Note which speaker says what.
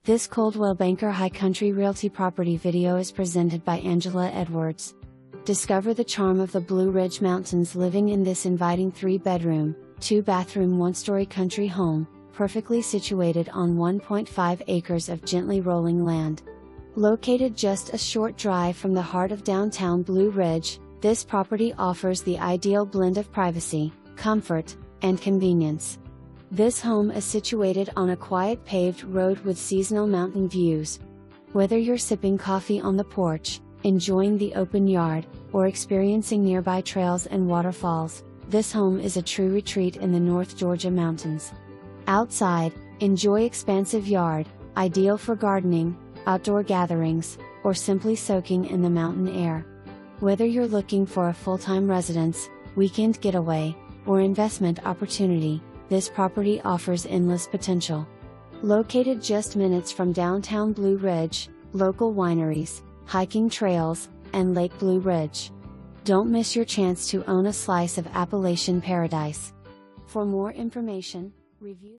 Speaker 1: This Coldwell Banker High Country Realty property video is presented by Angela Edwards. Discover the charm of the Blue Ridge Mountains living in this inviting 3-bedroom, 2-bathroom, 1-story country home, perfectly situated on 1.5 acres of gently rolling land. Located just a short drive from the heart of downtown Blue Ridge, this property offers the ideal blend of privacy, comfort, and convenience. This home is situated on a quiet paved road with seasonal mountain views. Whether you're sipping coffee on the porch, enjoying the open yard, or experiencing nearby trails and waterfalls, this home is a true retreat in the North Georgia mountains. Outside, enjoy expansive yard, ideal for gardening, outdoor gatherings, or simply soaking in the mountain air. Whether you're looking for a full-time residence, weekend getaway, or investment opportunity, this property offers endless potential. Located just minutes from downtown Blue Ridge, local wineries, hiking trails, and Lake Blue Ridge. Don't miss your chance to own a slice of Appalachian paradise. For more information, review